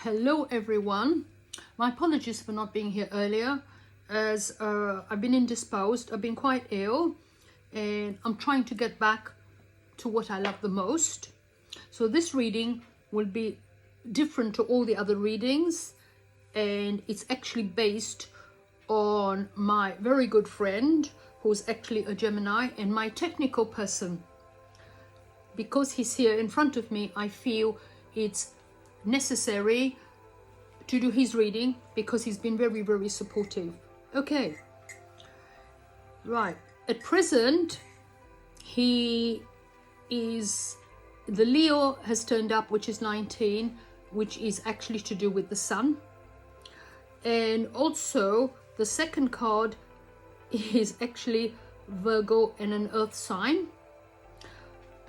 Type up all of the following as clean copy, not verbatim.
Hello everyone. My apologies for not being here earlier, as I've been indisposed. I've been quite ill and I'm trying to get back to what I love the most. So this reading will be different to all the other readings, and it's actually based on my very good friend who's actually a Gemini and my technical person. Because he's here in front of me, I feel it's necessary to do his reading because he's been very supportive. Okay, right, at present he is, the Leo has turned up, which is 19, which is actually to do with the sun, and also the second card is actually Virgo and an earth sign,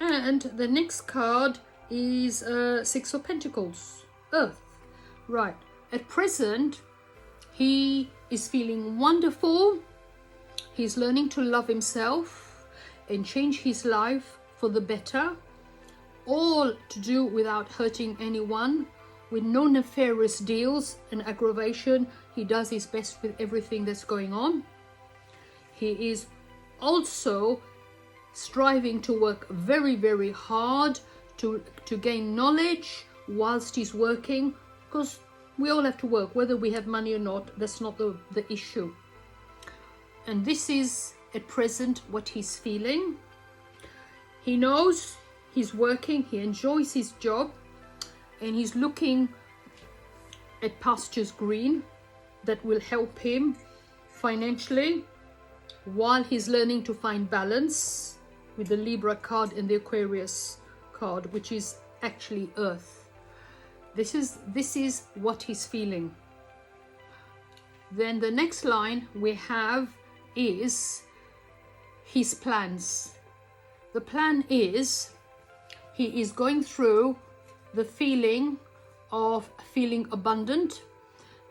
and the next card is Six of Pentacles, Earth. Right, at present he is feeling wonderful. He's learning to love himself and change his life for the better, all to do without hurting anyone, with no nefarious deals and aggravation. He does his best with everything that's going on. He is also striving to work very hard to gain knowledge whilst he's working, because we all have to work whether we have money or not. That's not the issue. And this is at present what he's feeling. He knows he's working, he enjoys his job, and he's looking at pastures green that will help him financially while he's learning to find balance with the Libra card and the Aquarius card, which is actually Earth. This is what he's feeling. Then the next line we have is his plans. The plan is he is going through the feeling of feeling abundant,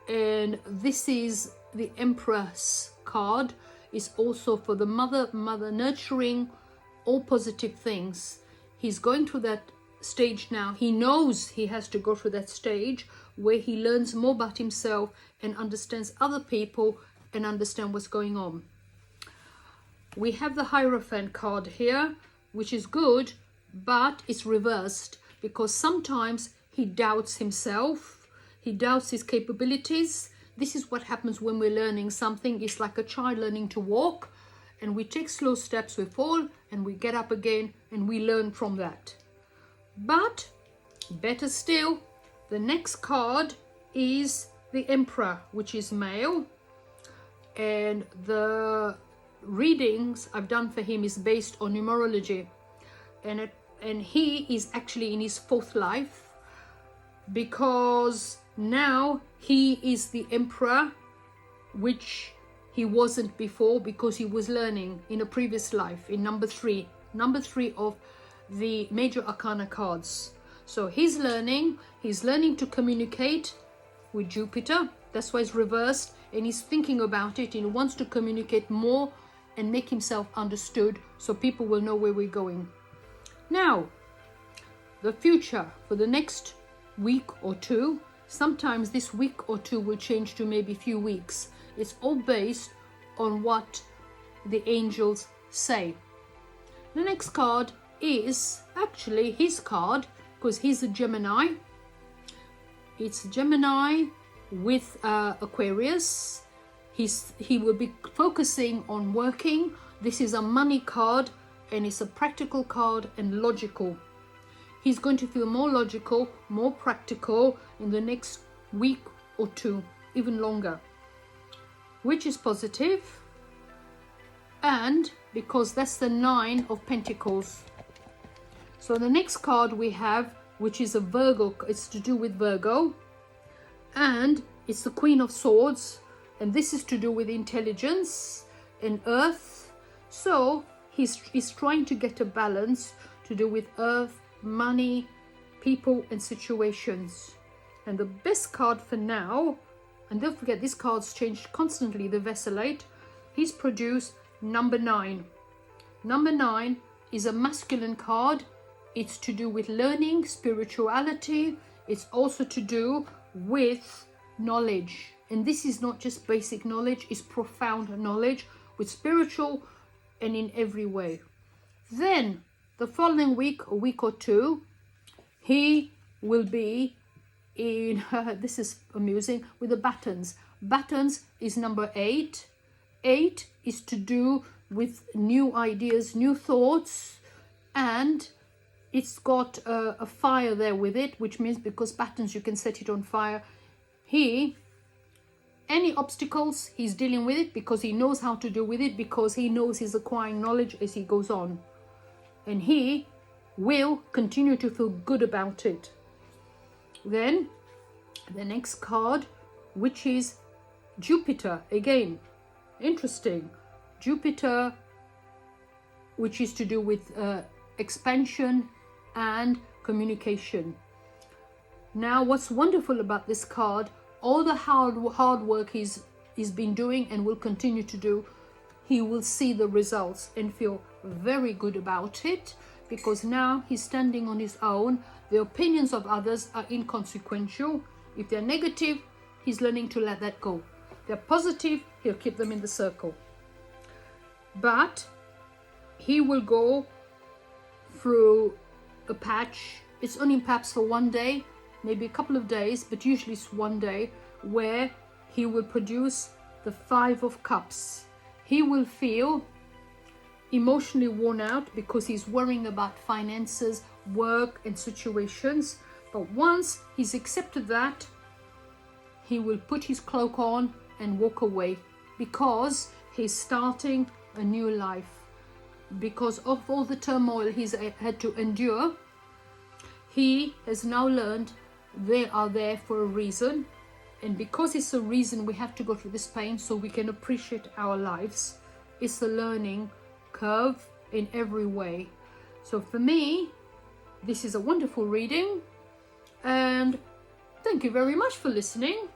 and this is the Empress card. Is also for the mother nurturing all positive things. He's going through that stage now. He knows he has to go through that stage where he learns more about himself and understands other people and understand what's going on. We have the Hierophant card here, which is good, but it's reversed because sometimes he doubts himself, he doubts his capabilities. This is what happens when we're learning something. It's like a child learning to walk, and we take slow steps, we fall and we get up again and we learn from that. But better still, the next card is the Emperor, which is male, and the readings I've done for him is based on numerology, and he is actually in his fourth life, because now he is the Emperor, which he wasn't before, because he was learning in a previous life in number three of the major arcana cards. So he's learning to communicate with Jupiter. That's why it's reversed, and he's thinking about it, and he wants to communicate more and make himself understood so people will know where we're going. Now, the future for the next week or two, sometimes this week or two will change to maybe a few weeks. It's all based on what the angels say. The next card is actually his card, because he's a Gemini. It's Gemini with Aquarius. He will be focusing on working. This is a money card, and it's a practical card and logical. He's going to feel more logical, more practical in the next week or two, even longer, which is positive. And because that's the Nine of Pentacles. So the next card we have, which is a Virgo, it's to do with Virgo, and it's the Queen of Swords, and this is to do with intelligence and Earth. So he's trying to get a balance to do with Earth, money, people and situations. And the best card for now, and don't forget these cards change constantly, the Vacillate, he's produced number 9. Number 9 is a masculine card. It's to do with learning, spirituality. It's also to do with knowledge. And this is not just basic knowledge, it's profound knowledge with spiritual and in every way. Then the following week, a week or two, he will be in, this is amusing, with the battens. Battens is number 8. 8 is to do with new ideas, new thoughts, and it's got a fire there with it, which means because battens, you can set it on fire. Any obstacles, he's dealing with it because he knows how to deal with it, because he knows he's acquiring knowledge as he goes on. And he will continue to feel good about it. Then the next card, which is Jupiter. Again, interesting. Jupiter, which is to do with expansion and communication. Now, what's wonderful about this card, all the hard work he's been doing and will continue to do, he will see the results and feel very good about it, because now he's standing on his own. The opinions of others are inconsequential. If they're negative, he's learning to let that go. If they're positive, he'll keep them in the circle. But he will go through a patch. It's only perhaps for one day, maybe a couple of days, but usually it's one day, where he will produce the 5 of Cups. He will feel emotionally worn out because he's worrying about finances, work and situations. But once he's accepted that, he will put his cloak on and walk away, because he's starting a new life. Because of all the turmoil he's had to endure, he has now learned they are there for a reason. And because it's a reason we have to go through this pain so we can appreciate our lives. It's a learning curve in every way. So for me, this is a wonderful reading, and thank you very much for listening.